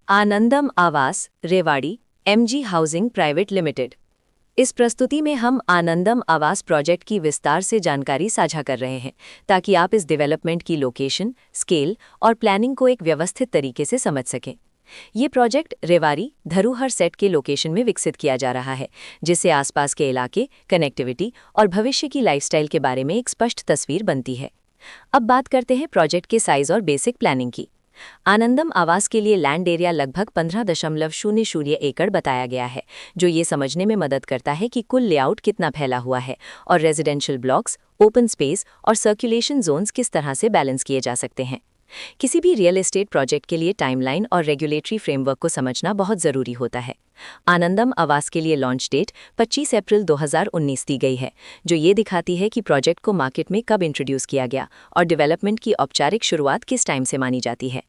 आनंदम आवास Rewari MG housing private limited. इस प्रस्तुति में हम आनंदम आवास प्रोजेक्ट की विस्तार से जानकारी साझा कर रहे हैं ताकि आप इस डेवलपमेंट की लोकेशन, स्केल और प्लानिंग को एक व्यवस्थित तरीके से समझ सकें। ये प्रोजेक्ट रेवाड़ी धरोहर सेट के लोकेशन में विकसित किया जा रहा है, जिससे आसपास के इलाके, कनेक्टिविटी और भविष्य की लाइफस्टाइल के बारे में एक स्पष्ट तस्वीर बनती है। अब बात करते हैं प्रोजेक्ट के साइज और बेसिक प्लानिंग की। आनंदम आवास के लिए लैंड एरिया लगभग 15.00 एकड़ बताया गया है, जो ये समझने में मदद करता है कि कुल लेआउट कितना फैला हुआ है और रेजिडेंशियल ब्लॉक्स, ओपन स्पेस और सर्कुलेशन जोन्स किस तरह से बैलेंस किए जा सकते हैं। किसी भी रियल एस्टेट प्रोजेक्ट के लिए टाइमलाइन और रेगुलेटरी फ्रेमवर्क को समझना बहुत ज़रूरी होता है। आनंदम आवास के लिए लॉन्च डेट 25 अप्रैल 2019 दी गई है, जो ये दिखाती है कि प्रोजेक्ट को मार्केट में कब इंट्रोड्यूस किया गया और डेवलपमेंट की औपचारिक शुरुआत किस टाइम से मानी जाती है।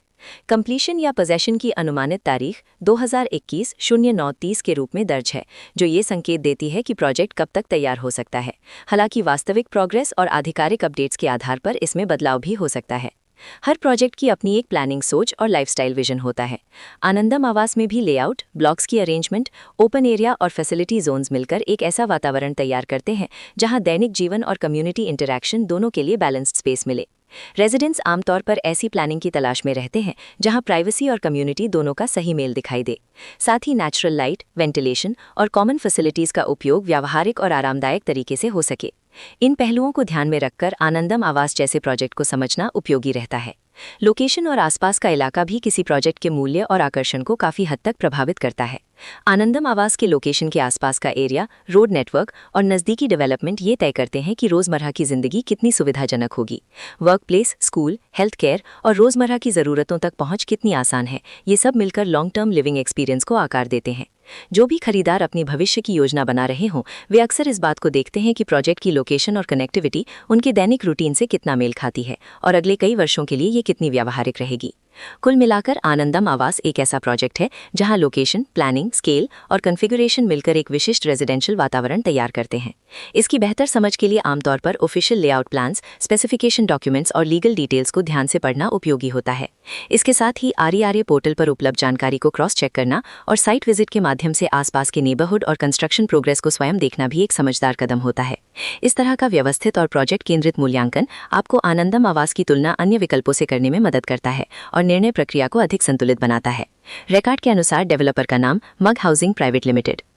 कंप्लीशन या पोजेशन की अनुमानित तारीख 2021-09-30 के रूप में दर्ज है, जो ये संकेत देती है कि प्रोजेक्ट कब तक तैयार हो सकता है। हालांकि वास्तविक प्रोग्रेस और आधिकारिक अपडेट्स के आधार पर इसमें बदलाव भी हो सकता है। हर प्रोजेक्ट की अपनी एक प्लानिंग सोच और लाइफस्टाइल विजन होता है। आनंदम आवास में भी लेआउट, ब्लॉक्स की अरेंजमेंट, ओपन एरिया और फैसिलिटी जोन्स मिलकर एक ऐसा वातावरण तैयार करते हैं जहां दैनिक जीवन और कम्युनिटी इंटरैक्शन दोनों के लिए बैलेंस्ड स्पेस मिले। रेजिडेंट्स आमतौर पर ऐसी प्लानिंग की तलाश में रहते हैं जहां प्राइवेसी और कम्युनिटी दोनों का सही मेल दिखाई दे। साथ ही नेचुरल लाइट, वेंटिलेशन और कॉमन फैसिलिटीज का उपयोग व्यावहारिक और आरामदायक तरीके से हो सके। इन पहलुओं को ध्यान में रखकर आनंदम आवास जैसे प्रोजेक्ट को समझना उपयोगी रहता है। लोकेशन और आसपास का इलाका भी किसी प्रोजेक्ट के मूल्य और आकर्षण को काफी हद तक प्रभावित करता है। आनंदम आवास के लोकेशन के आसपास का एरिया, रोड नेटवर्क और नज़दीकी डेवलपमेंट ये तय करते हैं कि रोज़मर्रा की ज़िंदगी कितनी सुविधाजनक होगी। Work place, school, health care और रोज़मर्रा की ज़रूरतों तक पहुँच कितनी आसान है, ये सब मिलकर लॉन्ग टर्म लिविंग एक्सपीरियंस को आकार देते हैं। जो भी खरीदार अपनी भविष्य की योजना बना रहे हों, वे अक्सर इस बात को देखते हैं कि प्रोजेक्ट की लोकेशन और कनेक्टिविटी उनके दैनिक रूटीन से कितना मेल खाती है और अगले कई वर्षों के लिए ये कितनी व्यावहारिक रहेगी। कुल मिलाकर आनंदम आवास एक ऐसा प्रोजेक्ट है जहां लोकेशन, प्लानिंग, स्केल और कॉन्फ़िगरेशन मिलकर एक विशिष्ट रेजिडेंशियल वातावरण तैयार करते हैं। इसकी बेहतर समझ के लिए आमतौर पर official layout plans, specification documents और लीगल डिटेल्स को ध्यान से पढ़ना उपयोगी होता है। इसके साथ ही RERA पोर्टल पर उपलब्ध जानकारी को क्रॉस चेक करना और साइट विजिट के माध्यम से आसपास के नेबरहुड और कंस्ट्रक्शन प्रोग्रेस को स्वयं देखना भी एक समझदार कदम होता है। इस तरह का व्यवस्थित और प्रोजेक्ट केंद्रित मूल्यांकन आपको आनंदम आवास की तुलना अन्य विकल्पों से करने में मदद करता है और निर्णय प्रक्रिया को अधिक संतुलित बनाता है। रिकॉर्ड के अनुसार डेवलपर का नाम मग हाउसिंग प्राइवेट लिमिटेड।